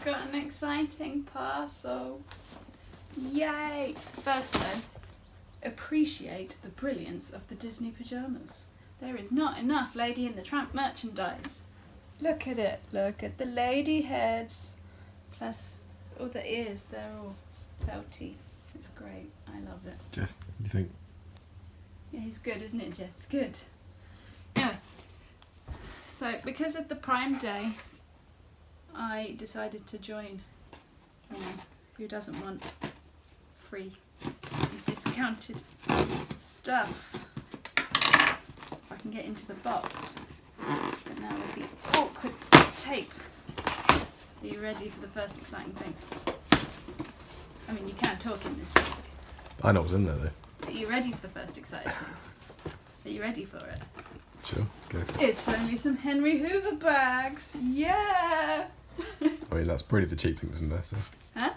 got an exciting parcel. Yay! First though, appreciate the brilliance of the Disney pyjamas. There is not enough Lady and the Tramp merchandise. Look at it. Look at the lady heads. Plus all the ears, they're all felty. It's great. I love it. Jeff, what do you think? Yeah, he's good, isn't it, Jeff? It's good. Anyway, so because of the Prime Day, I decided to join. You know, who doesn't want free and discounted stuff? If I can get into the box. But now with the awkward tape. Are you ready for the first exciting thing? I mean, you can't talk in this video. I know what's in there though. Are you ready for the first exciting thing? Are you ready for it? Sure, go. It's only some Henry Hoover bags. Yeah! I mean, that's probably the cheap thing that's in there, so. Huh?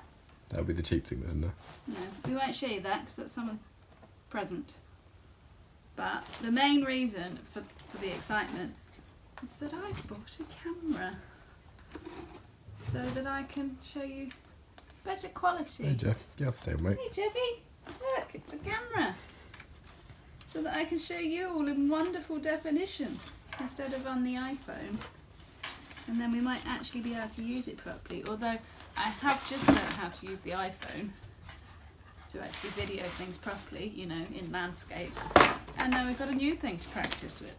That would be the cheap thing that's in there. No, we won't show you that because that's someone's present. But the main reason for the excitement is that I've bought a camera. So that I can show you better quality. Hey Jeff, get off the table, mate. Hey Jeffy, look, it's a camera. So that I can show you all in wonderful definition instead of on the iPhone. And then we might actually be able to use it properly. Although I have just learned how to use the iPhone to actually video things properly, you know, in landscape. And now we've got a new thing to practice with.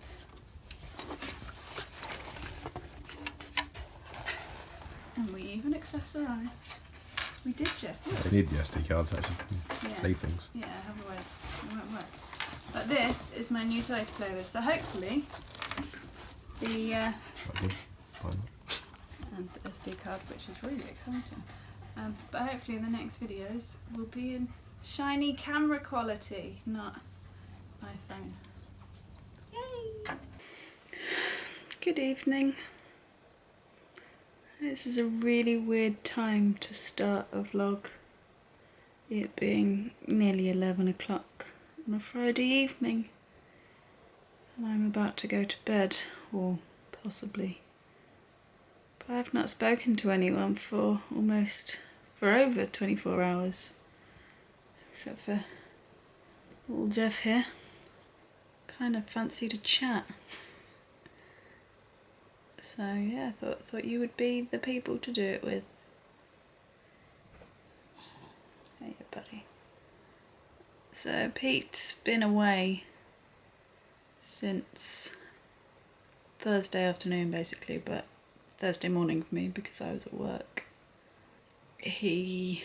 And we even accessorised. We did, Jeff. I need the SD cards to actually save things. Yeah, otherwise it won't work. But this is my new toy to play with. So hopefully the and the SD card, which is really exciting. But hopefully the next videos will be in shiny camera quality, not iPhone. Yay! Good evening. This is a really weird time to start a vlog, it being nearly 11 o'clock on a Friday evening, and I'm about to go to bed, or possibly. But I've not spoken to anyone for over 24 hours, except for little Jeff here. Kind of fancy to chat. So yeah, thought you would be the people to do it with. Hey buddy. So Pete's been away since Thursday afternoon basically, but Thursday morning for me because I was at work. He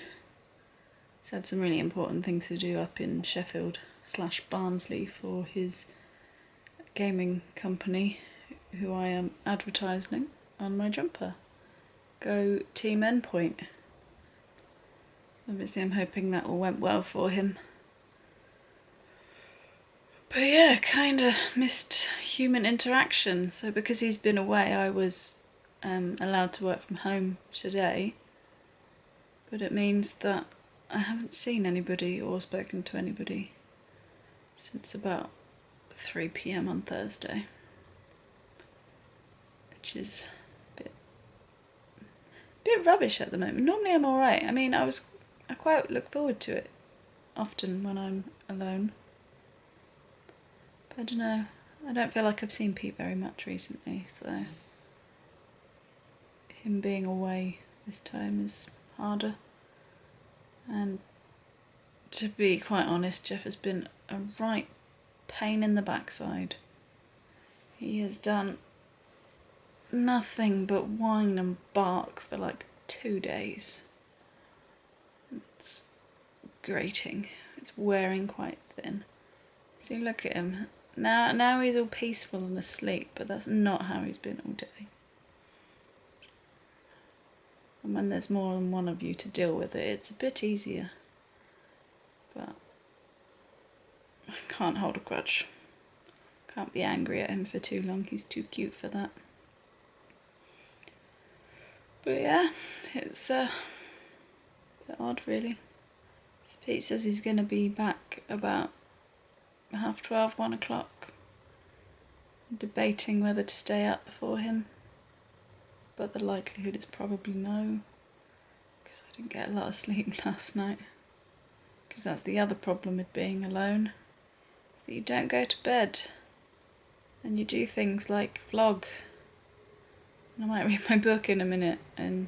had some really important things to do up in Sheffield/Barnsley for his gaming company, who I am advertising on my jumper. Go Team Endpoint. Obviously I'm hoping that all went well for him. But yeah, kinda missed human interaction. So because he's been away, I was allowed to work from home today. But it means that I haven't seen anybody or spoken to anybody since about 3 PM on Thursday. Which is a bit rubbish at the moment. Normally I'm alright. I mean, I quite look forward to it often when I'm alone. But I don't know. I don't feel like I've seen Pete very much recently, so him being away this time is harder. And to be quite honest, Jeff has been a right pain in the backside. He has done nothing but whine and bark for like 2 days. It's grating. It's wearing quite thin. See, look at him. Now he's all peaceful and asleep, but that's not how he's been all day. And when there's more than one of you to deal with it, it's a bit easier. But I can't hold a grudge. Can't be angry at him for too long. He's too cute for that. But yeah, it's a bit odd really. So Pete says he's going to be back about 12:30, 1 o'clock. Debating whether to stay up for him. But the likelihood is probably no. because I didn't get a lot of sleep last night. Because that's the other problem with being alone, is that you don't go to bed and you do things like vlog. And I might read my book in a minute and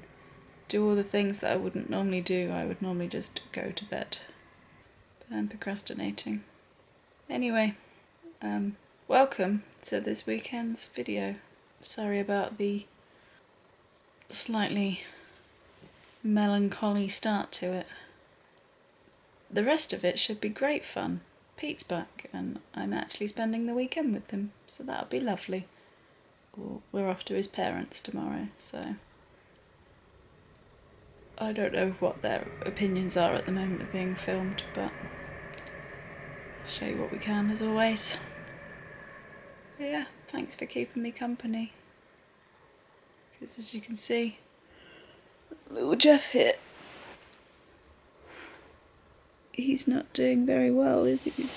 do all the things that I wouldn't normally do. I would normally just go to bed. But I'm procrastinating. Anyway, welcome to this weekend's video. Sorry about the slightly melancholy start to it. The rest of it should be great fun. Pete's back and I'm actually spending the weekend with him, so that'll be lovely. We're off to his parents tomorrow, so I don't know what their opinions are at the moment of being filmed, but I'll show you what we can as always. But yeah, thanks for keeping me company. Because as you can see, little Jeff here, he's not doing very well, is he?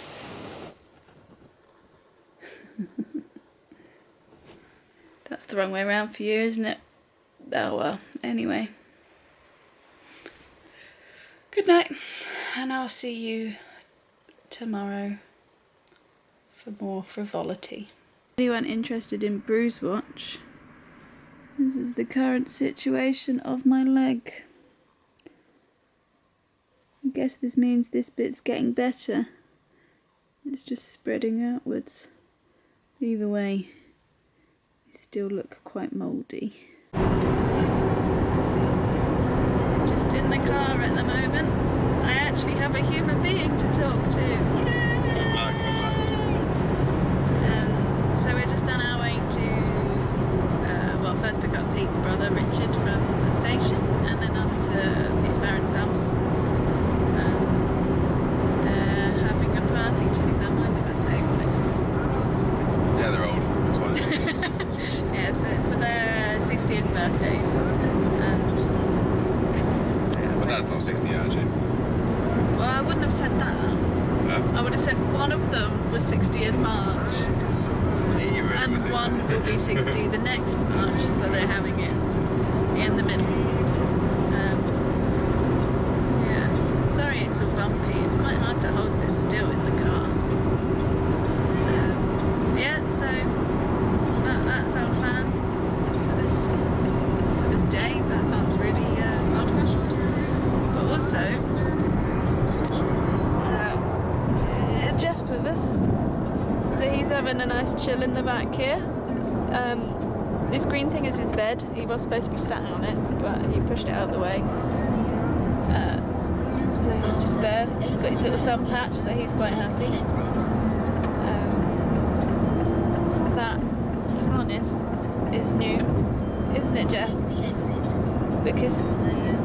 That's the wrong way around for you, isn't it? Oh well, anyway. Good night, and I'll see you tomorrow for more frivolity. Anyone interested in Bruise Watch? This is the current situation of my leg. I guess this means this bit's getting better. It's just spreading outwards. Either way, they still look quite mouldy. Just in the car at the moment. I actually have a human being to talk to. Yay! So we're just on our way to, well, first pick up Pete's brother Richard from the station, and then on to Pete's parents' house. They're having a party. Do you think they'll mind if I say what it's for? Yeah, they're old. It's fine. Yeah, so it's for their 60th birthdays. But that's not 60 yet, actually. Well, I wouldn't have said that. No? I would have said one of them was 60 in March. And one will be 60 the next March, so they're having it in the middle. So yeah, sorry it's all bumpy. It's quite hard to hold this still in the car. Yeah, so that's our plan for this day. That sounds really old-fashioned, but also Jeff's with us. So he's having a nice chill in the back here. This green thing is his bed. He was supposed to be sat on it, but he pushed it out of the way. So he's just there. He's got his little sun patch, so he's quite happy. That harness is new, isn't it, Jeff? Because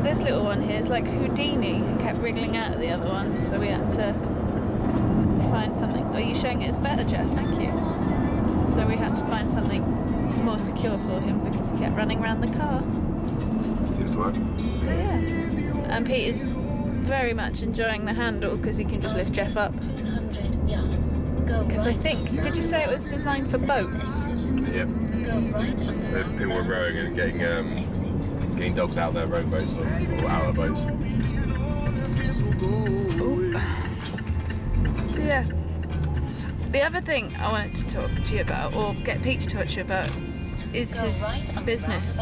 this little one here is like Houdini and kept wriggling out of the other one, so we had to find something. Are you showing it as better, Jeff? Thank you. So we had to find something more secure for him because he kept running around the car. Seems to work. So yeah. And Pete is very much enjoying the handle because he can just lift Jeff up. Because I think, did you say it was designed for boats? Yep. People were rowing and getting dogs out of their rowboats or out of boats. Ooh. So yeah, the other thing I wanted to talk to you about, or get Pete to talk to you about, is his business.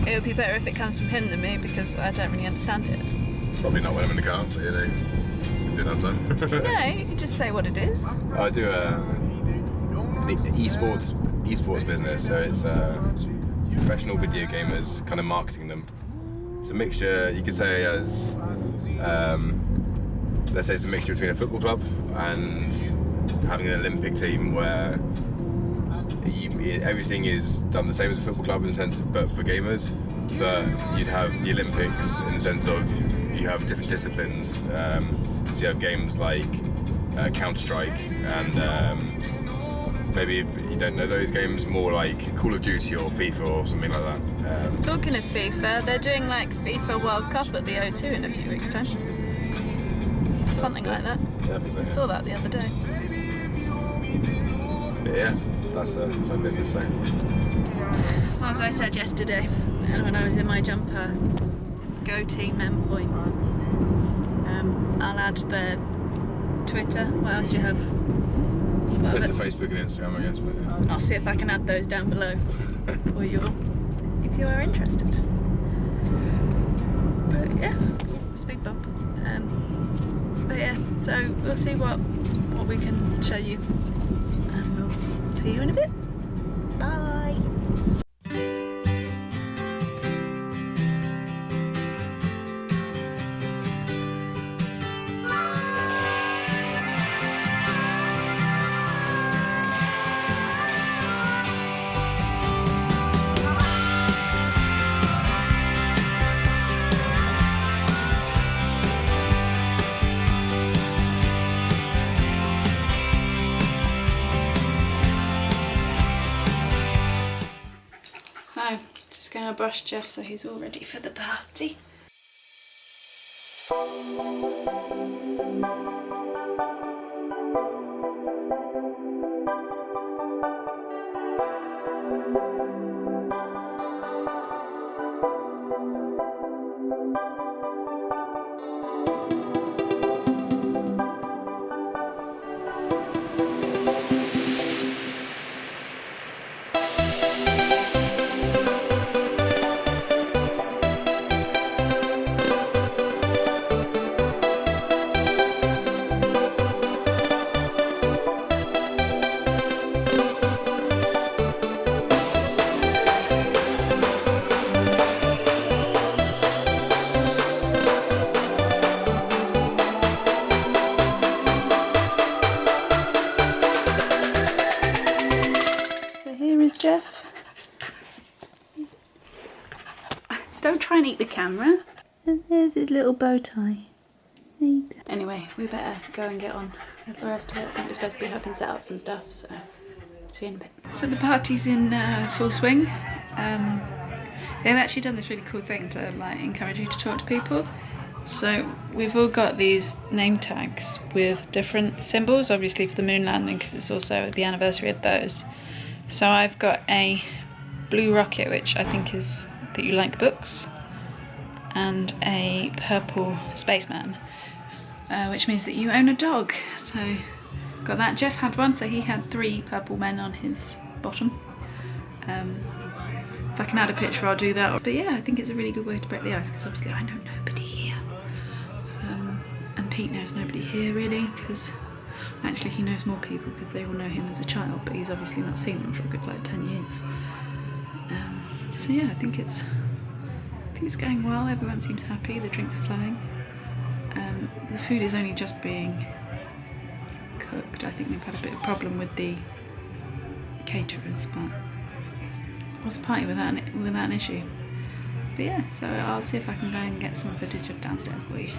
It would be better if it comes from him than me because I don't really understand it. Probably not when I'm in the car, but you know, do it another time. No, you can just say what it is. I do an esports business, so it's professional video gamers kind of marketing them. It's a mixture, you could say, as let's say it's a mixture between a football club and having an Olympic team where everything is done the same as a football club in the sense of, but for gamers, but you'd have the Olympics in the sense of you have different disciplines. So you have games like Counter-Strike and maybe if you don't know those games, more like Call of Duty or FIFA or something like that. Talking of FIFA, they're doing like FIFA World Cup at the O2 in a few weeks' time. Something like that. Yeah, I saw that the other day. But yeah, that's our business. So as I said yesterday, and when I was in my jumper, go team endpoint. I'll add their Twitter. What else do you have? Twitter, Facebook and Instagram, I guess. But yeah. I'll see if I can add those down below for you all, if you are interested. But yeah, speed bump. But yeah, so we'll see what we can show you, and we'll see you in a bit. Bye. So, just going to brush Jeff so he's all ready for the party. Jeff. Don't try and eat the camera. And there's his little bow tie. Anyway, we better go and get on with the rest of it. I think we're supposed to be helping set up some stuff, so see you in a bit. So the party's in full swing. They've actually done this really cool thing to like encourage you to talk to people. So we've all got these name tags with different symbols, obviously for the moon landing because it's also the anniversary of those. So I've got a blue rocket, which I think is that you like books, and a purple spaceman, which means that you own a dog. So got that. Jeff had one, so he had 3 purple men on his bottom. If I can add a picture, I'll do that. But yeah, I think it's a really good way to break the ice because obviously I know nobody here, and Pete knows nobody here really because. Actually, he knows more people because they all know him as a child, but he's obviously not seen them for a good like 10 years. So yeah, I think it's going well. Everyone seems happy. The drinks are flowing. The food is only just being cooked. I think they've had a bit of problem with the caterers, but what's a party without an issue? But yeah, so I'll see if I can go and get some footage of downstairs for you.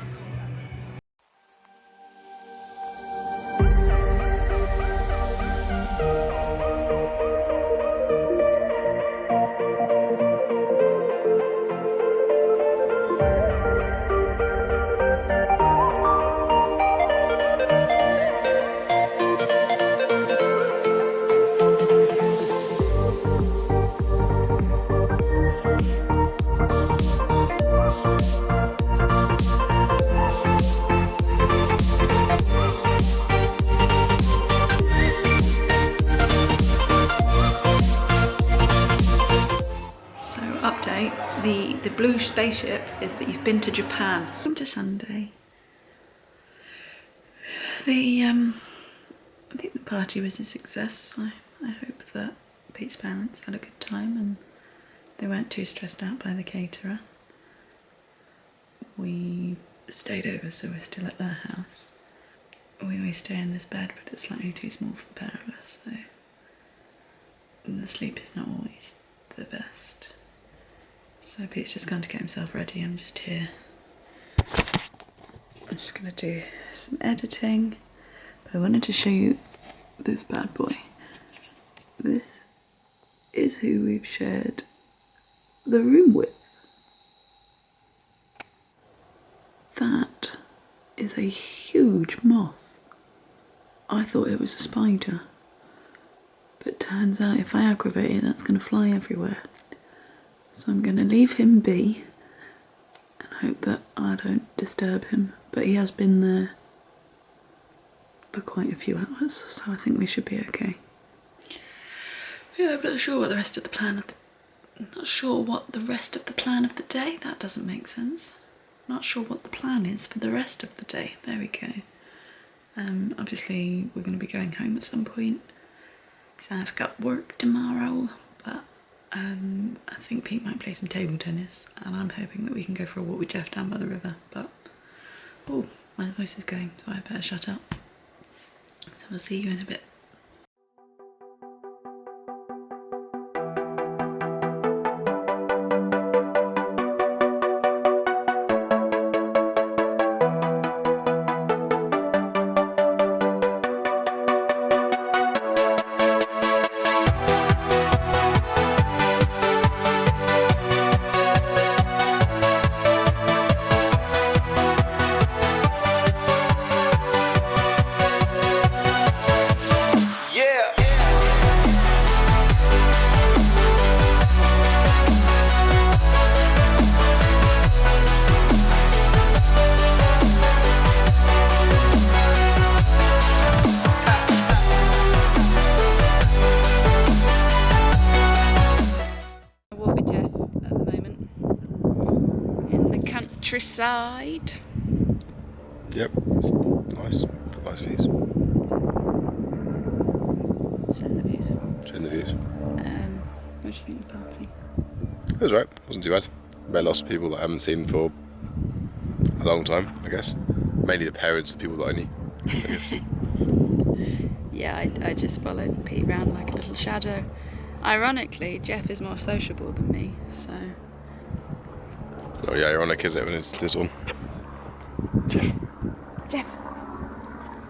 The blue spaceship is that you've been to Japan. Welcome to Sunday. I think the party was a success. I hope that Pete's parents had a good time and they weren't too stressed out by the caterer. We stayed over, so we're still at their house. We always stay in this bed, but it's slightly too small for the pair of us, so the sleep is not always the best. So Pete's just gone to get himself ready. I'm just here. I'm just going to do some editing. But I wanted to show you this bad boy. This is who we've shared the room with. That is a huge moth. I thought it was a spider. But turns out if I aggravate it, that's going to fly everywhere. So I'm going to leave him be and hope that I don't disturb him. But he has been there for quite a few hours, so I think we should be okay. Yeah, I'm not sure what the rest of the plan of the day, that doesn't make sense. Not sure what the plan is for the rest of the day. There we go. Obviously we're going to be going home at some point because I've got work tomorrow, but I think Pete might play some table tennis and I'm hoping that we can go for a walk with Jeff down by the river, but oh, my voice is going, so I better shut up. So I'll see you in a bit. Countryside. Yep, it's nice. Nice views. Send the views. Send the views. What do you think of the party? It was right. Wasn't too bad. Met lots of people that I haven't seen for a long time, I guess. Mainly the parents of people that I knew, I guess. Yeah, I just followed Pete around like a little shadow. Ironically, Jeff is more sociable than me, so... Oh yeah, ironic, is it, when it's this one? Jeff.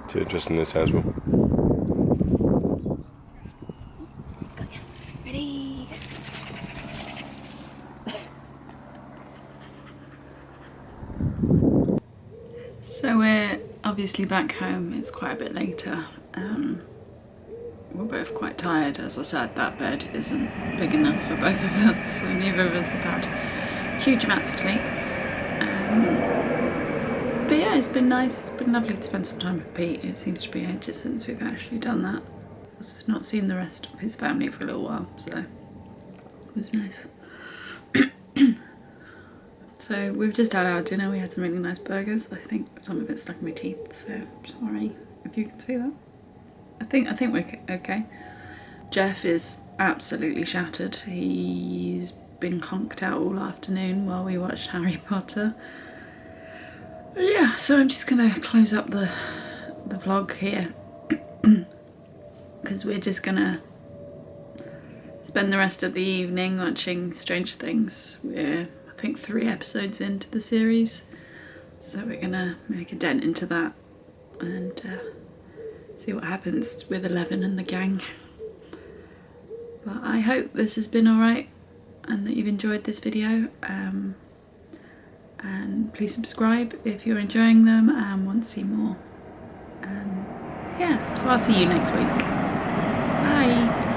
Too interesting in this as well. Ready? So we're obviously back home. It's quite a bit later. We're both quite tired. As I said, that bed isn't big enough for both of us, so neither of us have had huge amounts of sleep. But yeah, it's been nice. It's been lovely to spend some time with Pete. It seems to be ages since we've actually done that. I've not seen the rest of his family for a little while, so it was nice. So we've just had our dinner. We had some really nice burgers. I think some of it stuck in my teeth, so sorry if you can see that. I think we're okay. Jeff is absolutely shattered. He's been conked out all afternoon while we watched Harry Potter. Yeah, so I'm just gonna close up the vlog here because we're just gonna spend the rest of the evening watching Stranger Things. We're, I think, 3 episodes into the series, so we're gonna make a dent into that and see what happens with 11 and the gang. But I hope this has been alright and that you've enjoyed this video, and please subscribe if you're enjoying them and want to see more. Yeah, so I'll see you next week. Bye!